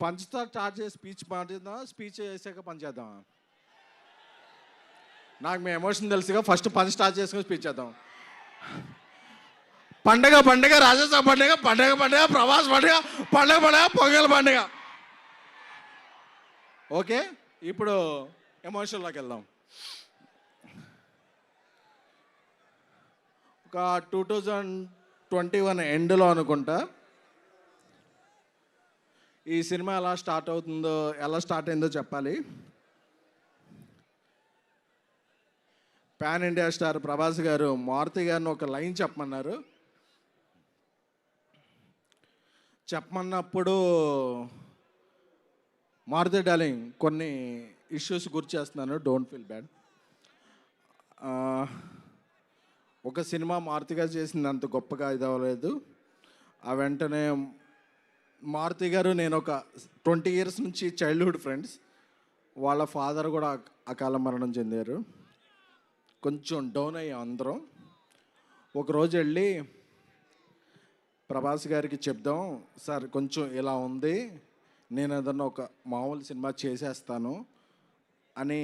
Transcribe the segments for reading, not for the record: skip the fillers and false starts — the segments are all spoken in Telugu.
పంచ్తో స్టార్ట్ చేసి స్పీచ్ మాట్లాడదాం, స్పీచ్ చేసాక పంచ్ చేద్దాం. నాకు మీ ఎమోషన్ తెలుసుగా, ఫస్ట్ పంచ్ స్టార్ట్ చేసుకుని స్పీచ్ చేద్దాం. పండగ పండగ, రాజస్థాన్ పండగ, పండగ పండగ, ప్రభాస్ పండగ, పండగ పండగ, పొంగల్ పండగ. ఓకే, ఇప్పుడు ఎమోషన్లోకి వెళ్దాం. ఒక 2021 ఎండ్లో అనుకుంటా ఈ సినిమా ఎలా స్టార్ట్ అయిందో చెప్పాలి. పాన్ ఇండియా స్టార్ ప్రభాస్ గారు మారుతి గారిని ఒక లైన్ చెప్పమన్నప్పుడు మారుతి డార్లింగ్ కొన్ని ఇష్యూస్ గుర్తు చేస్తున్నాను, డోంట్ ఫీల్ బ్యాడ్. ఒక సినిమా మారుతి గారు చేసింది అంత గొప్పగా ఇది అవ్వలేదు. ఆ వెంటనే మారుతి గారు నేను ఒక 20 years నుంచి చైల్డ్హుడ్ ఫ్రెండ్స్. వాళ్ళ ఫాదర్ కూడా అకాల మరణం చెందారు. కొంచెం డౌన్ అయ్యాం అందరం. ఒకరోజు వెళ్ళి ప్రభాస్ గారికి చెప్దాం, సార్ కొంచెం ఇలా ఉంది, నేను ఏదన్నా ఒక మామూలు సినిమా చేసేస్తాను అని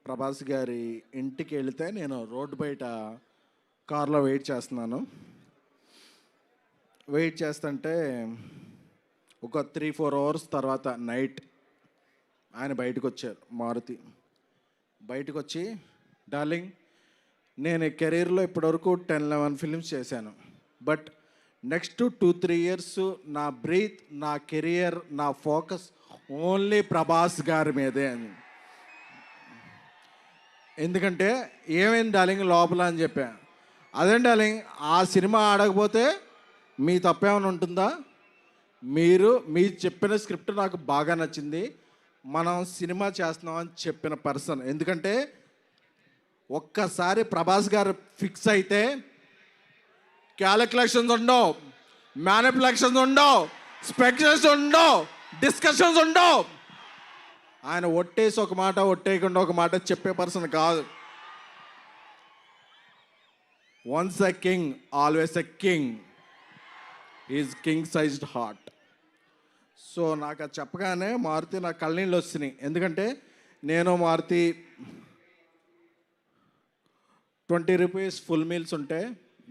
ప్రభాస్ గారి ఇంటికి వెళితే నేను రోడ్డు బయట కార్లో వెయిట్ చేస్తుంటే ఒక 3-4 hours తర్వాత నైట్ ఆయన బయటకు వచ్చారు. మారుతి బయటకు వచ్చి, డార్లింగ్ నేను కెరీర్లో ఇప్పటివరకు 10-11 ఫిల్మ్స్ చేశాను, బట్ నెక్స్ట్ 2-3 years నా బ్రీత్, నా కెరియర్, నా ఫోకస్ ఓన్లీ ప్రభాస్ గారి మీదే అని. ఎందుకంటే ఏమైంది డార్లింగ్ లోపల అని చెప్పా. అదే డార్లింగ్, ఆ సినిమా ఆడకపోతే మీ తప్పేమైనా ఉంటుందా? మీరు చెప్పిన స్క్రిప్ట్ నాకు బాగా నచ్చింది, మనం సినిమా చేస్తున్నాం అని చెప్పిన పర్సన్. ఎందుకంటే ఒక్కసారి ప్రభాస్ గారు ఫిక్స్ అయితే క్యాలిక్యులేషన్స్ ఉండవు, మ్యానిపులేషన్స్ ఉండవు, స్పెక్యులేషన్స్ ఉండవు, డిస్కషన్స్ ఉండవు. ఆయన ఒట్టేసి ఒక మాట, ఒట్టేయకుండా ఒక మాట చెప్పే పర్సన్ కాదు. Once a king always a king, is king sized heart. So నాకు అది చెప్పగానే మారుతి నా కళ్ళనీళ్ళు వస్తున్నాయి. ఎందుకంటే నేను మారుతి 20 rupees ఫుల్ మీల్స్ ఉంటే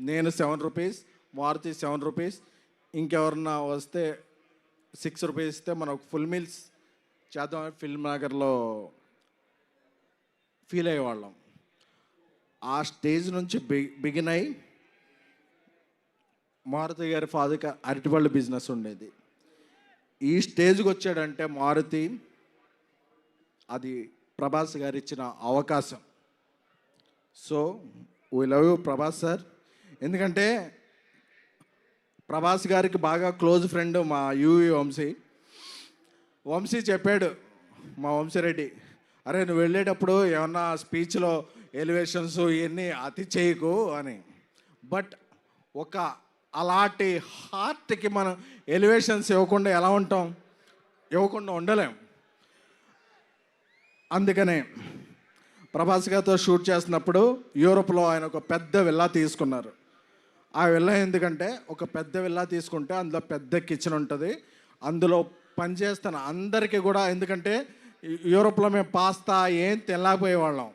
నేను 7 rupees, మారుతి 7 rupees, ఇంకెవరన్నా వస్తే 6 rupees ఇస్తే మనం ఫుల్ మీల్స్ చేద్దామని ఫిల్మ్ నగర్లో ఫీల్ అయ్యేవాళ్ళం. ఆ స్టేజ్ నుంచి బిగిన్ అయ్యి మారుతి గారి ఫాదర్కి అరటిపళ్ళు బిజినెస్ ఉండేది. ఈ స్టేజ్కి వచ్చాడంటే మారుతి, అది ప్రభాస్ గారు ఇచ్చిన అవకాశం. So we love you Prabhas sir. ఎందుకంటే ప్రభాస్ గారికి బాగా క్లోజ్ ఫ్రెండ్ మా యూవి వంశీ చెప్పాడు, మా వంశీరెడ్డి, అరే నువ్వు వెళ్ళేటప్పుడు ఏమన్నా స్పీచ్లో ఎలివేషన్స్ ఇవన్నీ అతి చేయకు అని. బట్ ఒక అలాంటి హార్ట్కి మనం ఎలివేషన్స్ ఇవ్వకుండా ఎలా ఉంటాం? ఇవ్వకుండా ఉండలేం. అందుకనే ప్రభాస్ గారితో షూట్ చేస్తున్నప్పుడు యూరోప్లో ఆయన ఒక పెద్ద విల్లా తీసుకున్నారు. ఆ విల్లా ఎందుకంటే, ఒక పెద్ద విల్లా తీసుకుంటే అందులో పెద్ద కిచెన్ ఉంటుంది, అందులో పనిచేస్తున్న అందరికీ కూడా, ఎందుకంటే యూరోప్లో మేము పాస్తా ఏం తినలేకపోయేవాళ్ళం,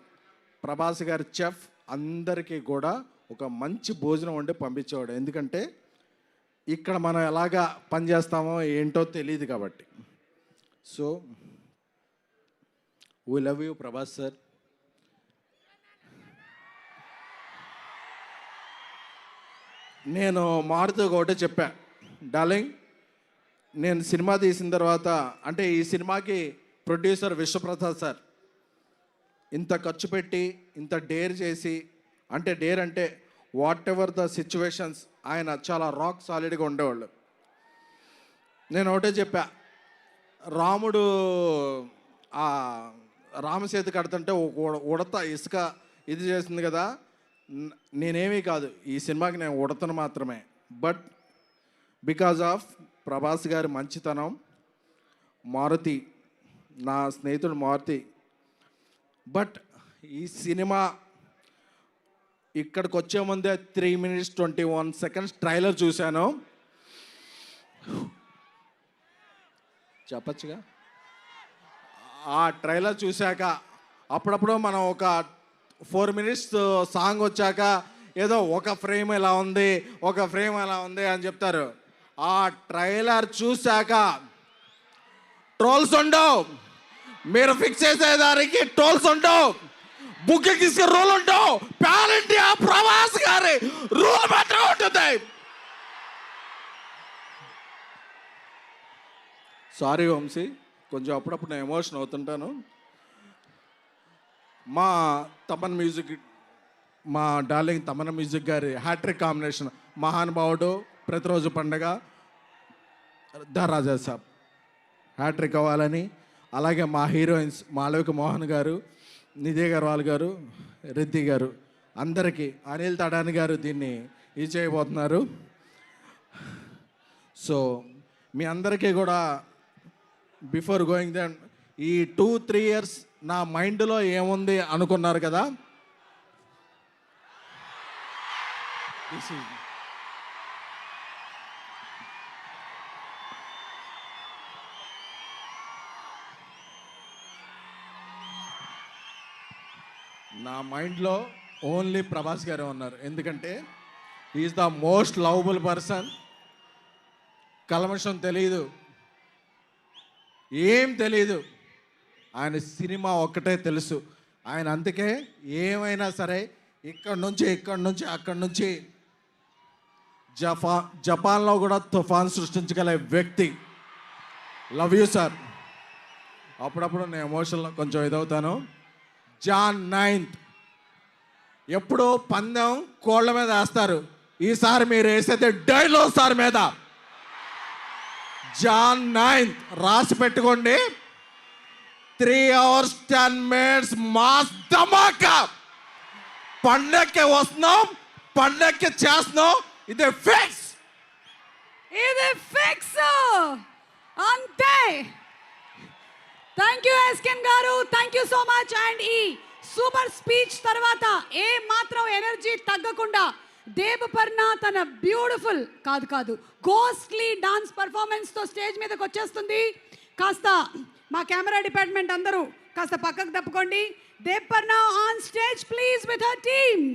ప్రభాస్ గారి చెఫ్ అందరికీ కూడా ఒక మంచి భోజనం వండి పంపించేవాడు. ఎందుకంటే ఇక్కడ మనం ఎలాగా పనిచేస్తామో ఏంటో తెలియదు కాబట్టి. So we love you Prabhas sir. నేను మారుతూ ఒకటే చెప్పా, డార్లింగ్ నేను సినిమా తీసిన తర్వాత, అంటే ఈ సినిమాకి ప్రొడ్యూసర్ విశ్వప్రసాద్ సార్ ఇంత ఖర్చు పెట్టి ఇంత డేర్ చేసి, అంటే డేర్ అంటే వాట్ ఎవర్ ద సిచ్యువేషన్స్, ఆయన చాలా రాక్ సాలిడ్గా ఉండేవాళ్ళు. నేను ఒకటే చెప్పా, రాముడు ఆ రామసేతు కడుతుంటే ఉడత ఇసుక ఇది చేస్తుంది కదా, నేనేమీ కాదు, ఈ సినిమాకి నేను ఉడతను మాత్రమే. బట్ బికాజ్ ఆఫ్ ప్రభాస్ గారి మంచితనం, మారుతి నా స్నేహితుడు మారుతి. బట్ ఈ సినిమా ఇక్కడికి వచ్చే ముందే 3 minutes 21 seconds ట్రైలర్ చూశాను. చెప్పచ్చుగా. ఆ ట్రైలర్ చూశాక అప్పుడప్పుడు మనం ఒక 4 minutes సాంగ్ వచ్చాక ఏదో ఒక ఫ్రేమ్ ఎలా ఉంది, ఒక ఫ్రేమ్ ఎలా ఉంది అని చెప్తారు. ఆ ట్రైలర్ చూశాక ట్రోల్స్ ఉండవు, మీరు ఫిక్స్ చేసేదానికి ట్రోల్స్ ఉండవు, బుక్ తీసుకు రూల్ ఉండవు, పాన్ ఇండియా ప్రభాస్ గారి రూల్ మాత్రమే ఉంటుంది. సారీ వంశీ, కొంచెం అప్పుడప్పుడు నేను ఎమోషన్ అవుతుంటాను. మా తమన్ మ్యూజిక్, మా డార్లింగ్ తమన్ మ్యూజిక్ గారి హ్యాట్రిక్ కాంబినేషన్ మహానుభావుడు, ప్రతిరోజు పండగ, ద రాజా సాబ్ హ్యాట్రిక్ అవ్వాలని, అలాగే మా హీరోయిన్స్ మాళవిక మోహన్ గారు, నిధి అగర్వాల్ గారు, రిద్ధి గారు, అందరికీ, అనిల్ తడాని గారు దీన్ని ఇది చేయబోతున్నారు. సో మీ అందరికీ కూడా బిఫోర్ గోయింగ్ దెన్ ఈ 2-3 years నా మైండ్లో ఏముంది అనుకున్నారు కదా. నా మైండ్లో ఓన్లీ ప్రభాస్ గారే ఉన్నారు. ఎందుకంటే is the most lovable person. కల్మషం తెలీదు, ఏం తెలీదు, ఆయన సినిమా ఒక్కటే తెలుసు. ఆయన అందుకే ఏమైనా సరే ఇక్కడి నుంచి అక్కడి నుంచి జపాన్లో కూడా తుఫాన్ సృష్టించగల వ్యక్తి. Love you sir. అప్పుడప్పుడు నేను ఎమోషన్లో కొంచెం ఇదవుతాను. Jan 9th ఎప్పుడో పందెం కోళ్ళ మీద వేస్తారు, ఈసారి మీరు వేసేది డైనోసార్ మీద. Jan 9th రాసి పెట్టుకోండి. 3 hours 10 minutes మాస్ ధమాకా. పండక్కి వస్తున్నాం, పండక్కి చేస్తున్నాం, ఇది ఫిక్స్, ఇది ఫిక్స్ అంతే. థ్యాంక్ యూ ఎస్కెన్ గారు, thank you so much. And ఈ సూపర్ స్పీచ్ తర్వాత ఏ మాత్రం ఎనర్జీ తగ్గకుండా దేవపర్ణ తన బ్యూటిఫుల్ కాదు గోస్ట్లీ డాన్స్ పర్ఫార్మెన్స్తో స్టేజ్ మీదకి వచ్చేస్తుంది. కాస్త మా కెమెరా డిపార్ట్మెంట్ అందరూ కాస్త పక్కకు తప్పుకోండి. Devaparna on stage please with her team.